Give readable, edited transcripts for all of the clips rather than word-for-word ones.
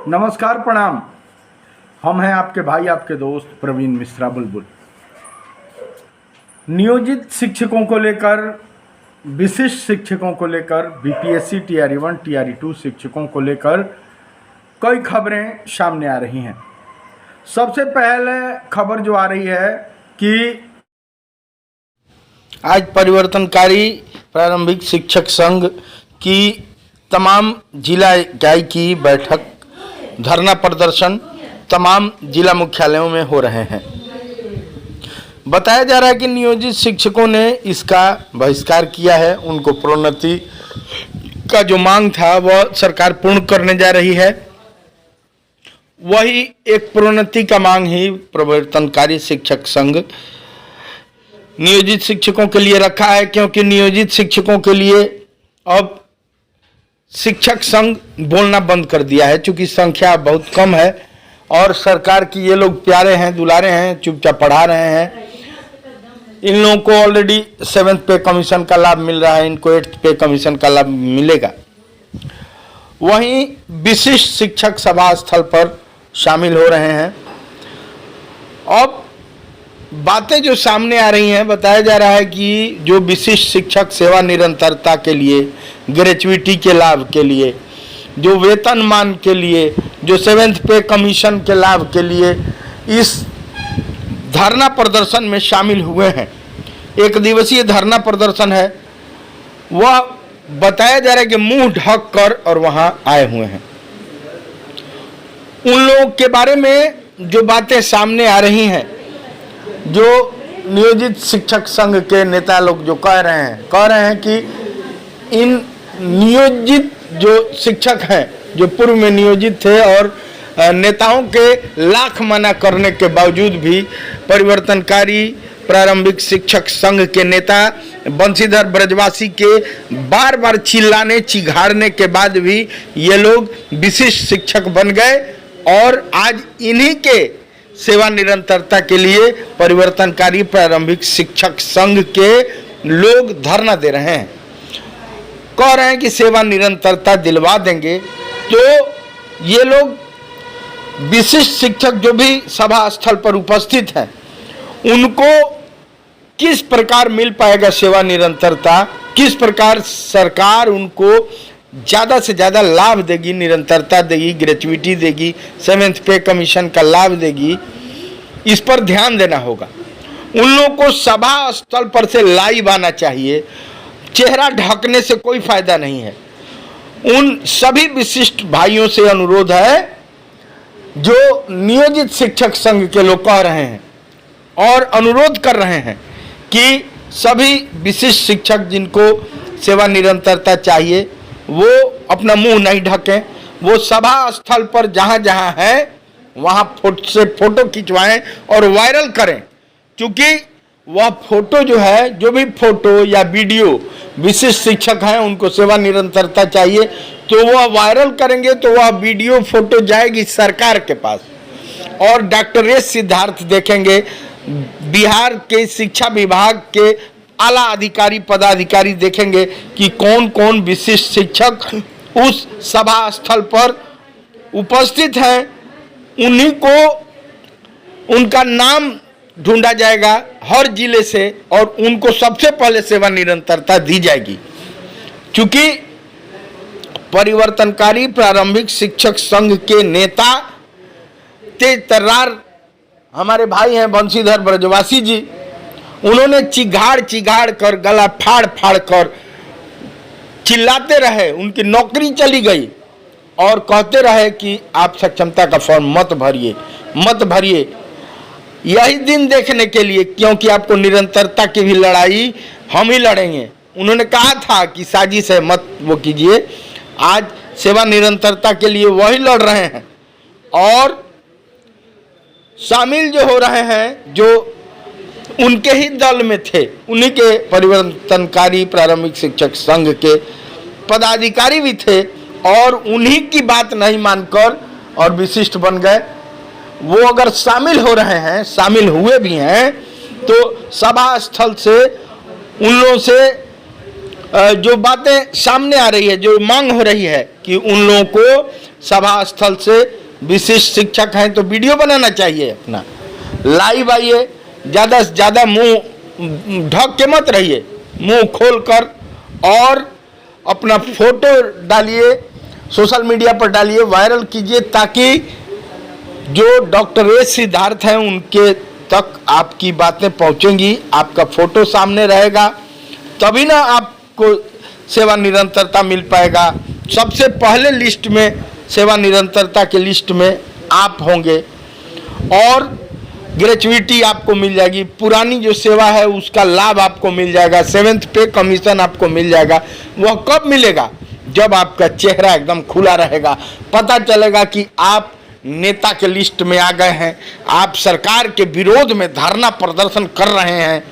नमस्कार, प्रणाम। हम हैं आपके भाई, आपके दोस्त प्रवीण मिश्रा बुलबुल। नियोजित शिक्षकों को लेकर, विशिष्ट शिक्षकों को लेकर, बीपीएससी टीआरई 1 टीआरई 2 शिक्षकों को लेकर कई खबरें सामने आ रही हैं। सबसे पहले खबर जो आ रही है कि आज परिवर्तनकारी प्रारंभिक शिक्षक संघ की तमाम जिला इकाई की बैठक, धरना प्रदर्शन तमाम जिला मुख्यालयों में हो रहे हैं। बताया जा रहा है कि नियोजित शिक्षकों ने इसका बहिष्कार किया है। उनको प्रोन्नति का जो मांग था वह सरकार पूर्ण करने जा रही है। वही एक प्रोन्नति का मांग ही परिवर्तनकारी शिक्षक संघ नियोजित शिक्षकों के लिए रखा है, क्योंकि नियोजित शिक्षकों के लिए अब शिक्षक संघ बोलना बंद कर दिया है, क्योंकि संख्या बहुत कम है और सरकार की ये लोग प्यारे हैं, दुलारे हैं, चुपचाप पढ़ा रहे हैं। इन लोगों को ऑलरेडी 7th पे कमीशन का लाभ मिल रहा है, इनको 8th पे कमीशन का लाभ मिलेगा। वहीं विशिष्ट शिक्षक सभा स्थल पर शामिल हो रहे हैं। अब बातें जो सामने आ रही हैं, बताया जा रहा है कि जो विशिष्ट शिक्षक सेवा निरंतरता के लिए, ग्रेचुइटी के लाभ के लिए, जो वेतनमान के लिए, जो 7th पे कमीशन के लाभ के लिए इस धरना प्रदर्शन में शामिल हुए हैं। एक दिवसीय धरना प्रदर्शन है, वह बताया जा रहा है कि मुंह ढक कर और वहां आए हुए हैं। उन लोगों के बारे में जो बातें सामने आ रही हैं, जो नियोजित शिक्षक संघ के नेता लोग जो कह रहे हैं कि इन नियोजित जो शिक्षक हैं, जो पूर्व में नियोजित थे और नेताओं के लाख मना करने के बावजूद भी परिवर्तनकारी प्रारंभिक शिक्षक संघ के नेता बंशीधर ब्रजवासी के बार बार चिल्लाने चिघाड़ने के बाद भी ये लोग विशिष्ट शिक्षक बन गए और आज इन्हीं के सेवा निरंतरता के लिए परिवर्तनकारी प्रारंभिक शिक्षक संघ के लोग धरना दे रहे हैं। कह रहे हैं कि सेवा निरंतरता दिलवा देंगे। तो ये लोग विशिष्ट शिक्षक जो भी सभा स्थल पर उपस्थित हैं, उनको किस प्रकार मिल पाएगा सेवा निरंतरता, किस प्रकार सरकार उनको ज़्यादा से ज़्यादा लाभ देगी, निरंतरता देगी, ग्रेचुइटी देगी, 7th पे कमीशन का लाभ देगी, इस पर ध्यान देना होगा। उन लोगों को सभा स्थल पर से लाइव आना चाहिए। चेहरा ढकने से कोई फायदा नहीं है। उन सभी विशिष्ट भाइयों से अनुरोध है जो नियोजित शिक्षक संघ के लोग कह रहे हैं और अनुरोध कर रहे हैं कि सभी विशिष्ट शिक्षक जिनको सेवा निरंतरता चाहिए वो अपना मुंह नहीं ढकें, वो सभा स्थल पर जहां जहां है वहां फोटो खिंचवाएं और वायरल करें। क्योंकि वह फोटो जो है, जो भी फोटो या वीडियो विशिष्ट शिक्षक हैं उनको सेवा निरंतरता चाहिए, तो वह वायरल करेंगे तो वह वीडियो फोटो जाएगी सरकार के पास और डॉक्टर एस सिद्धार्थ देखेंगे। बिहार के शिक्षा विभाग के आला अधिकारी पदाधिकारी देखेंगे कि कौन कौन विशिष्ट शिक्षक उस सभा स्थल पर उपस्थित हैं। उन्हीं को उनका नाम ढूंढा जाएगा हर जिले से और उनको सबसे पहले सेवा निरंतरता दी जाएगी। क्योंकि परिवर्तनकारी प्रारंभिक शिक्षक संघ के नेता तेज तर्रार हमारे भाई हैं बंशीधर ब्रजवासी जी, उन्होंने चिघाड़ कर, गला फाड़ कर चिल्लाते रहे, उनकी नौकरी चली गई और कहते रहे कि आप सक्षमता का फॉर्म मत भरिए। यही दिन देखने के लिए, क्योंकि आपको निरंतरता की भी लड़ाई हम ही लड़ेंगे। उन्होंने कहा था कि साजिश है, मत वो कीजिए। आज सेवा निरंतरता के लिए वही लड़ रहे हैं और शामिल जो हो रहे हैं, जो उनके ही दल में थे, उन्हीं के परिवर्तनकारी प्रारंभिक शिक्षक संघ के पदाधिकारी भी थे और उन्हीं की बात नहीं मानकर और विशिष्ट बन गए। वो अगर शामिल हो रहे हैं, शामिल हुए भी हैं, तो सभा स्थल से उन लोगों से जो बातें सामने आ रही है, जो मांग हो रही है कि उन लोगों को सभा स्थल से विशिष्ट शिक्षक हैं तो वीडियो बनाना चाहिए, अपना लाइव आइए, ज़्यादा से ज़्यादा मुंह ढक के मत रहिए, मुंह खोलकर और अपना फोटो डालिए, सोशल मीडिया पर डालिए, वायरल कीजिए, ताकि जो डॉक्टर ए सिद्धार्थ हैं उनके तक आपकी बातें पहुंचेंगी, आपका फोटो सामने रहेगा, तभी ना आपको सेवा निरंतरता मिल पाएगा। सबसे पहले लिस्ट में, सेवा निरंतरता के लिस्ट में आप होंगे और ग्रेचुइटी आपको मिल जाएगी, पुरानी जो सेवा है उसका लाभ आपको मिल जाएगा, 7th पे कमीशन आपको मिल जाएगा। वह कब मिलेगा? जब आपका चेहरा एकदम खुला रहेगा, पता चलेगा कि आप नेता के लिस्ट में आ गए हैं, आप सरकार के विरोध में धरना प्रदर्शन कर रहे हैं।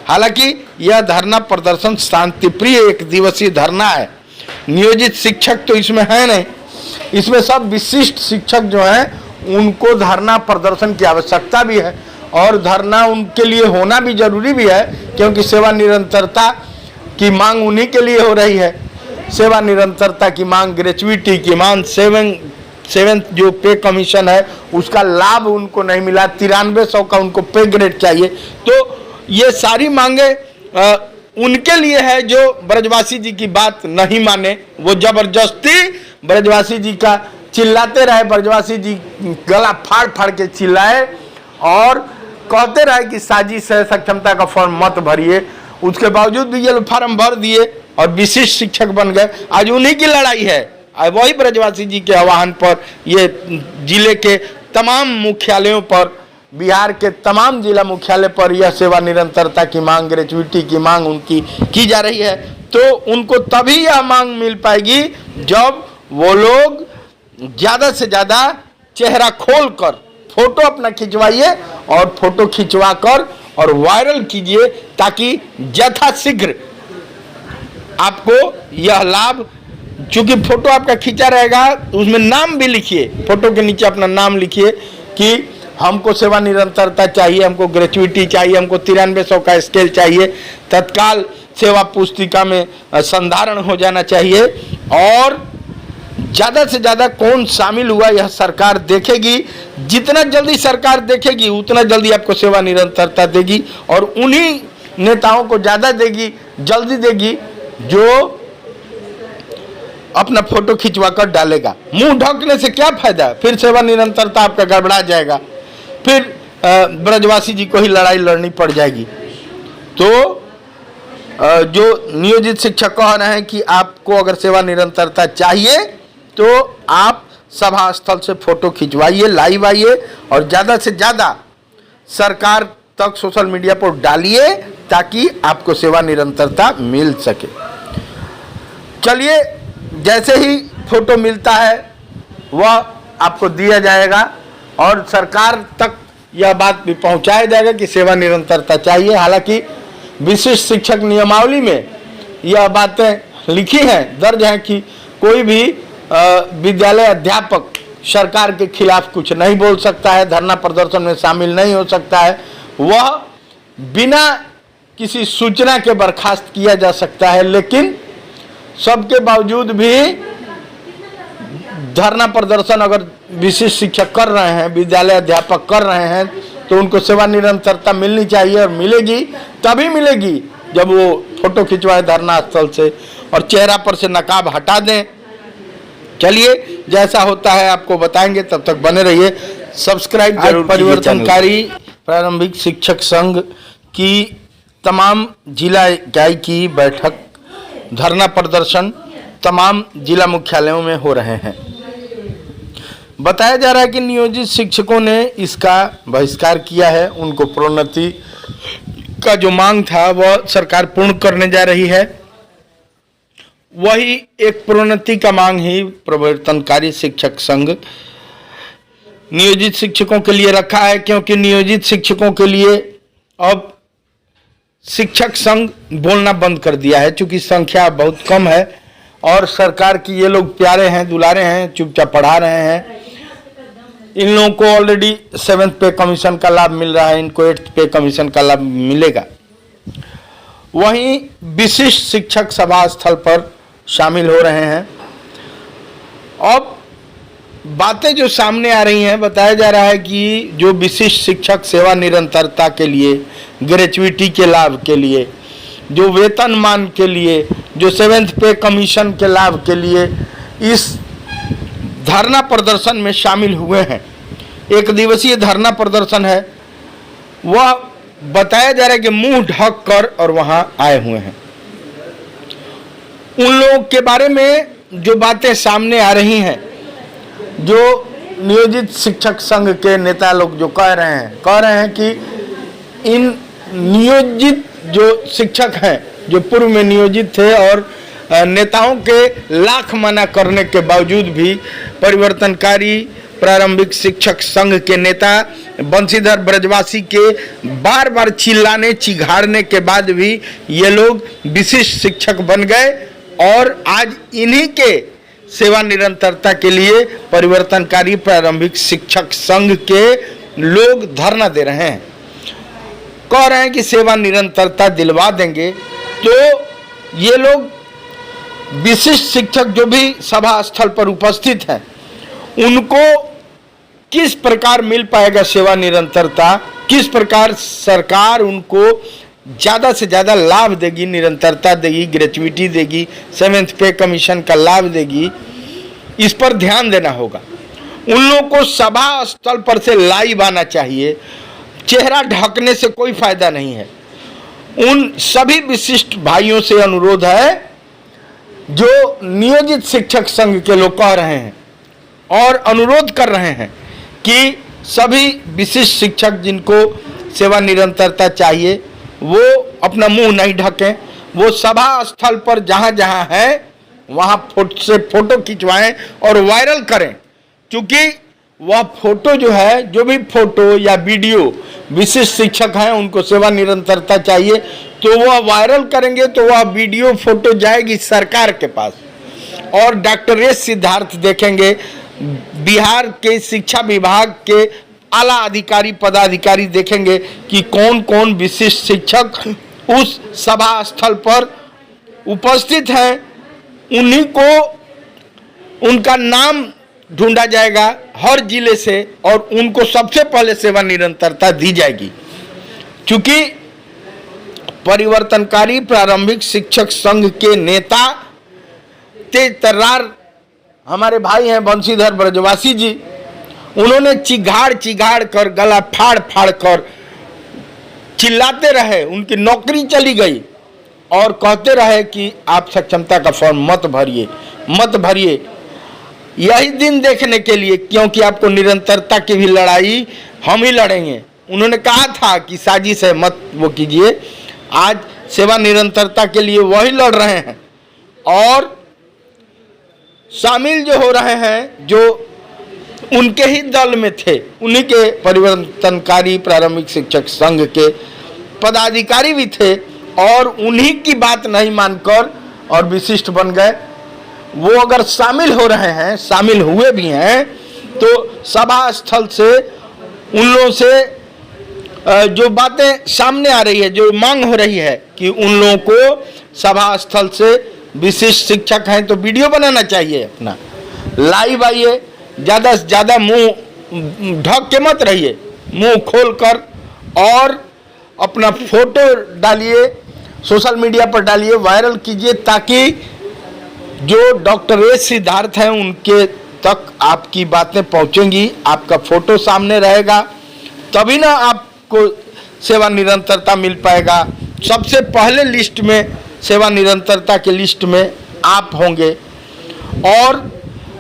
हालांकि यह धरना प्रदर्शन शांतिप्रिय एक दिवसीय धरना है, नियोजित शिक्षक तो इसमें है नहीं, इसमें सब विशिष्ट शिक्षक जो हैं उनको धरना प्रदर्शन की आवश्यकता भी है और धरना उनके लिए होना भी जरूरी भी है, क्योंकि सेवा निरंतरता की मांग उन्हीं के लिए हो रही है। सेवा निरंतरता की मांग, ग्रेचुइटी की मांग, 7th जो पे कमीशन है उसका लाभ उनको नहीं मिला, 9300 का उनको पे ग्रेड चाहिए। तो ये सारी मांगे उनके लिए है जो ब्रजवासी जी की बात नहीं माने, वो जबरदस्ती ब्रजवासी जी का चिल्लाते रहे, ब्रजवासी जी गला फाड़ फाड़ के चिल्लाए और कहते रहे कि साजिश है, सक्षमता का फॉर्म मत भरिए। उसके बावजूद भी ये फॉर्म भर दिए और विशिष्ट शिक्षक बन गए। आज उन्हीं की लड़ाई है, वही ब्रजवासी जी के आह्वान पर ये जिले के तमाम मुख्यालयों पर, बिहार के तमाम जिला मुख्यालय पर यह सेवा निरंतरता की मांग, ग्रेचुइटी की मांग उनकी की जा रही है। तो उनको तभी यह मांग मिल पाएगी जब वो लोग ज़्यादा से ज़्यादा चेहरा खोलकर फोटो अपना खिंचवाइए और फोटो खिंचवा कर और वायरल कीजिए, ताकि यथाशीघ्र आपको यह लाभ, चूंकि फोटो आपका खींचा रहेगा उसमें नाम भी लिखिए, फोटो के नीचे अपना नाम लिखिए कि हमको सेवा निरंतरता चाहिए, हमको ग्रेचुइटी चाहिए, हमको 9300 का स्केल चाहिए, तत्काल सेवा पुस्तिका में संधारण हो जाना चाहिए। और ज़्यादा से ज़्यादा कौन शामिल हुआ यह सरकार देखेगी, जितना जल्दी सरकार देखेगी उतना जल्दी आपको सेवा निरंतरता देगी और उन्हीं नेताओं को ज़्यादा देगी, जल्दी देगी जो अपना फोटो खिंचवा कर डालेगा। मुंह ढकने से क्या फायदा, फिर सेवा निरंतरता आपका गड़बड़ा जाएगा, फिर ब्रजवासी जी को ही लड़ाई लड़नी पड़ जाएगी। तो जो नियोजित शिक्षक कह रहे हैं कि आपको अगर सेवा निरंतरता चाहिए तो आप सभा स्थल से फोटो खिंचवाइए, लाइव आइए और ज़्यादा से ज़्यादा सरकार तक सोशल मीडिया पर डालिए, ताकि आपको सेवा निरंतरता मिल सके। चलिए, जैसे ही फोटो मिलता है वह आपको दिया जाएगा और सरकार तक यह बात भी पहुंचाया जाएगा कि सेवा निरंतरता चाहिए। हालांकि विशिष्ट शिक्षक नियमावली में यह बातें लिखी हैं, दर्ज हैं कि कोई भी विद्यालय अध्यापक सरकार के खिलाफ कुछ नहीं बोल सकता है, धरना प्रदर्शन में शामिल नहीं हो सकता है, वह बिना किसी सूचना के बर्खास्त किया जा सकता है। लेकिन सबके बावजूद भी धरना प्रदर्शन अगर विशिष्ट शिक्षक कर रहे हैं, विद्यालय अध्यापक कर रहे हैं, तो उनको सेवा निरंतरता मिलनी चाहिए और मिलेगी, तभी मिलेगी जब वो फोटो खिंचवाए धरना स्थल से और चेहरा पर से नकाब हटा दें। चलिए, जैसा होता है आपको बताएंगे, तब तक बने रहिए, सब्सक्राइब जरूर। परिवर्तनकारी प्रारंभिक शिक्षक संघ की तमाम जिला इकाई की बैठक, धरना प्रदर्शन तमाम जिला मुख्यालयों में हो रहे हैं। बताया जा रहा है कि नियोजित शिक्षकों ने इसका बहिष्कार किया है, उनको प्रोन्नति का जो मांग था वह सरकार पूर्ण करने जा रही है। वही एक प्रोन्नति का मांग ही परिवर्तनकारी शिक्षक संघ नियोजित शिक्षकों के लिए रखा है, क्योंकि नियोजित शिक्षकों के लिए अब शिक्षक संघ बोलना बंद कर दिया है, क्योंकि संख्या बहुत कम है और सरकार की ये लोग प्यारे हैं, दुलारे हैं, चुपचाप पढ़ा रहे हैं। इन लोगों को ऑलरेडी 7th पे कमीशन का लाभ मिल रहा है, इनको 8th पे कमीशन का लाभ मिलेगा। वहीं विशिष्ट शिक्षक सभा स्थल पर शामिल हो रहे हैं। अब बातें जो सामने आ रही हैं, बताया जा रहा है कि जो विशिष्ट शिक्षक सेवा निरंतरता के लिए, ग्रेचुइटी के लाभ के लिए, जो वेतनमान के लिए, जो 7th पे कमीशन के लाभ के लिए इस धरना प्रदर्शन में शामिल हुए हैं। एक दिवसीय धरना प्रदर्शन है, वह बताया जा रहा है कि मुंह ढक कर और वहां आए हुए हैं। उन लोगों के बारे में जो बातें सामने आ रही हैं, जो नियोजित शिक्षक संघ के नेता लोग जो कह रहे हैं कि इन नियोजित जो शिक्षक हैं, जो पूर्व में नियोजित थे और नेताओं के लाख मना करने के बावजूद भी परिवर्तनकारी प्रारंभिक शिक्षक संघ के नेता बंशीधर ब्रजवासी के बार बार चिल्लाने चिघाड़ने के बाद भी ये लोग विशिष्ट शिक्षक बन गए और आज इन्हीं के सेवा निरंतरता के लिए परिवर्तनकारी प्रारंभिक शिक्षक संघ के लोग धरना दे रहे हैं। कह रहे हैं कि सेवा निरंतरता दिलवा देंगे। तो ये लोग विशिष्ट शिक्षक जो भी सभा स्थल पर उपस्थित हैं, उनको किस प्रकार मिल पाएगा सेवा निरंतरता, किस प्रकार सरकार उनको ज़्यादा से ज़्यादा लाभ देगी, निरंतरता देगी, ग्रेचुइटी देगी, 7th पे कमीशन का लाभ देगी, इस पर ध्यान देना होगा। उन लोगों को सभा स्थल पर से लाइव आना चाहिए। चेहरा ढकने से कोई फायदा नहीं है। उन सभी विशिष्ट भाइयों से अनुरोध है जो नियोजित शिक्षक संघ के लोग कह रहे हैं और अनुरोध कर रहे हैं कि सभी विशिष्ट शिक्षक जिनको सेवा निरंतरता चाहिए वो अपना मुंह नहीं ढकें, वो सभा स्थल पर जहां जहां है वहां फोटो खिंचवाएं और वायरल करें। क्योंकि वह फोटो जो है, जो भी फोटो या वीडियो विशिष्ट शिक्षक हैं उनको सेवा निरंतरता चाहिए, तो वह वायरल करेंगे तो वह वीडियो फोटो जाएगी सरकार के पास और डॉक्टर एस सिद्धार्थ देखेंगे, बिहार के शिक्षा विभाग के आला अधिकारी पदाधिकारी देखेंगे कि कौन कौन विशिष्ट शिक्षक उस सभा स्थल पर उपस्थित हैं। उन्हीं को उनका नाम ढूंढा जाएगा हर जिले से और उनको सबसे पहले सेवा निरंतरता दी जाएगी। क्योंकि परिवर्तनकारी प्रारंभिक शिक्षक संघ के नेता तेज तर्रार हमारे भाई हैं बंशीधर ब्रजवासी जी, उन्होंने चिघाड़ कर गला फाड़ कर चिल्लाते रहे, उनकी नौकरी चली गई और कहते रहे कि आप सक्षमता का फॉर्म मत भरिए। यही दिन देखने के लिए, क्योंकि आपको निरंतरता की भी लड़ाई हम ही लड़ेंगे। उन्होंने कहा था कि साजिश है मत वो कीजिए। आज सेवा निरंतरता के लिए वही लड़ रहे हैं और शामिल जो हो रहे हैं जो उनके ही दल में थे, उन्हीं के परिवर्तनकारी प्रारंभिक शिक्षक संघ के पदाधिकारी भी थे और उन्हीं की बात नहीं मानकर और विशिष्ट बन गए। वो अगर शामिल हो रहे हैं, शामिल हुए भी हैं, तो सभा स्थल से उन लोगों से जो बातें सामने आ रही है, जो मांग हो रही है कि उन लोगों को सभा स्थल से विशिष्ट शिक्षक हैं तो वीडियो बनाना चाहिए, अपना लाइव आइए, ज़्यादा से ज़्यादा मुंह ढक के मत रहिए, मुंह खोल कर और अपना फोटो डालिए, सोशल मीडिया पर डालिए, वायरल कीजिए, ताकि जो डॉक्टर एस सिद्धार्थ हैं उनके तक आपकी बातें पहुंचेंगी, आपका फोटो सामने रहेगा, तभी ना आपको सेवा निरंतरता मिल पाएगा। सबसे पहले लिस्ट में, सेवा निरंतरता के लिस्ट में आप होंगे और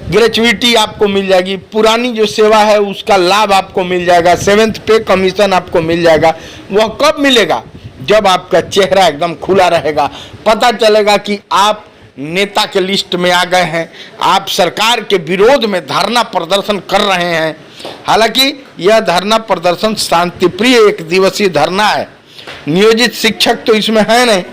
ग्रेचुइटी आपको मिल जाएगी। पुरानी जो सेवा है उसका लाभ आपको मिल जाएगा, 7th पे कमीशन आपको मिल जाएगा। वह कब मिलेगा? जब आपका चेहरा एकदम खुला रहेगा, पता चलेगा कि आप नेता के लिस्ट में आ गए हैं, आप सरकार के विरोध में धरना प्रदर्शन कर रहे हैं। हालांकि यह धरना प्रदर्शन शांतिप्रिय एक दिवसीय धरना है, नियोजित शिक्षक तो इसमें है नहीं,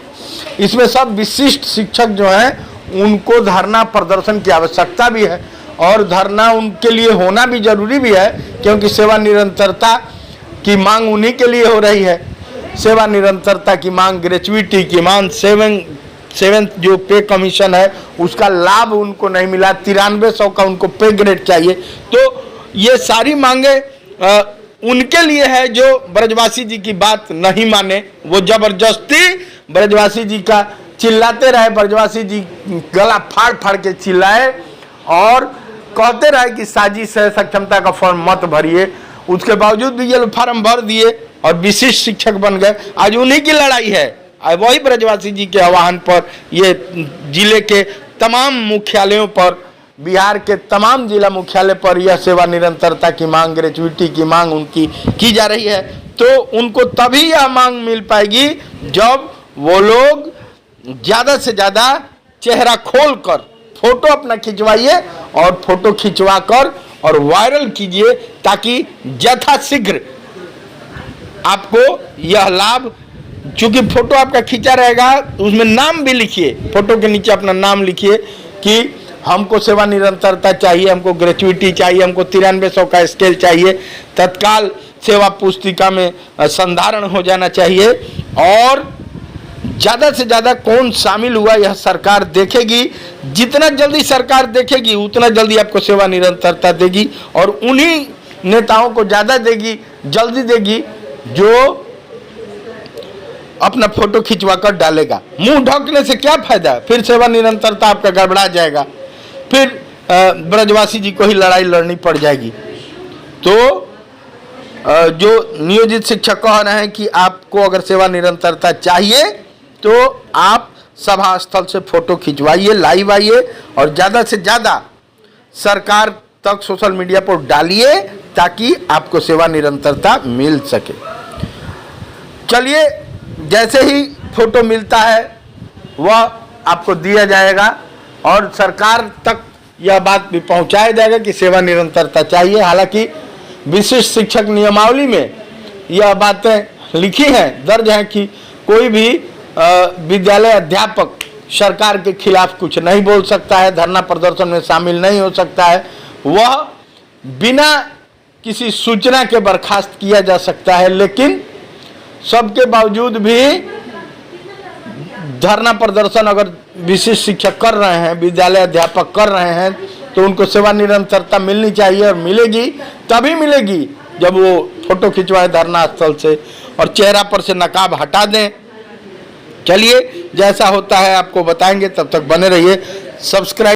इसमें सब विशिष्ट शिक्षक जो हैं उनको धरना प्रदर्शन की आवश्यकता भी है और धरना उनके लिए होना भी जरूरी भी है, क्योंकि सेवा निरंतरता की मांग उन्हीं के लिए हो रही है। सेवा निरंतरता की मांग, ग्रेचुइटी की मांग, सेवेंथ जो पे कमीशन है उसका लाभ उनको नहीं मिला, 9300 का उनको पे ग्रेड चाहिए। तो ये सारी मांगे उनके लिए है जो ब्रजवासी जी की बात नहीं माने, वो जबरदस्ती ब्रजवासी जी का चिल्लाते रहे, ब्रजवासी जी गला फाड़ फाड़ के चिल्लाए और कहते रहे कि साजिश है, सक्षमता का फॉर्म मत भरिए। उसके बावजूद भी ये फॉर्म भर दिए और विशिष्ट शिक्षक बन गए। आज उन्हीं की लड़ाई है, वही ब्रजवासी जी के आह्वान पर ये जिले के तमाम मुख्यालयों पर, बिहार के तमाम जिला मुख्यालय पर यह सेवा निरंतरता की मांग, ग्रेचुइटी की मांग उनकी की जा रही है। तो उनको तभी यह मांग मिल पाएगी जब वो लोग ज़्यादा से ज़्यादा चेहरा खोल कर फोटो अपना खिंचवाइए और फोटो खिंचवा कर और वायरल कीजिए, ताकि यथाशीघ्र आपको यह लाभ, चूंकि फोटो आपका खींचा रहेगा उसमें नाम भी लिखिए, फोटो के नीचे अपना नाम लिखिए कि हमको सेवा निरंतरता चाहिए, हमको ग्रेचुइटी चाहिए, हमको 9300 का स्केल चाहिए, तत्काल सेवा पुस्तिका में संधारण हो जाना चाहिए। और ज़्यादा से ज़्यादा कौन शामिल हुआ यह सरकार देखेगी। जितना जल्दी सरकार देखेगी उतना जल्दी आपको सेवा निरंतरता देगी, और उन्हीं नेताओं को ज़्यादा देगी, जल्दी देगी जो अपना फोटो खिंचवा कर डालेगा। मुंह ढकने से क्या फायदा, फिर सेवा निरंतरता आपका गड़बड़ा जाएगा, फिर ब्रजवासी जी को ही लड़ाई लड़नी पड़ जाएगी। तो जो नियोजित शिक्षक कह रहे हैं कि आपको अगर सेवा निरंतरता चाहिए तो आप सभा स्थल से फोटो खिंचवाइए, लाइव आइए और ज़्यादा से ज़्यादा सरकार तक सोशल मीडिया पर डालिए ताकि आपको सेवा निरंतरता मिल सके। चलिए, जैसे ही फोटो मिलता है वह आपको दिया जाएगा और सरकार तक यह बात भी पहुंचाया जाएगा कि सेवा निरंतरता चाहिए। हालांकि विशिष्ट शिक्षक नियमावली में यह बातें लिखी हैं, दर्ज हैं कि कोई भी विद्यालय अध्यापक सरकार के खिलाफ कुछ नहीं बोल सकता है, धरना प्रदर्शन में शामिल नहीं हो सकता है, वह बिना किसी सूचना के बर्खास्त किया जा सकता है। लेकिन सबके बावजूद भी धरना प्रदर्शन अगर विशिष्ट शिक्षक कर रहे हैं, विद्यालय अध्यापक कर रहे हैं, तो उनको सेवा निरंतरता मिलनी चाहिए, और मिलेगी तभी मिलेगी जब वो फोटो खिंचवाए धरना स्थल से और चेहरा पर से नकाब हटा दें। चलिए, जैसा होता है आपको बताएंगे, तब तक बने रहिए। सब्सक्राइब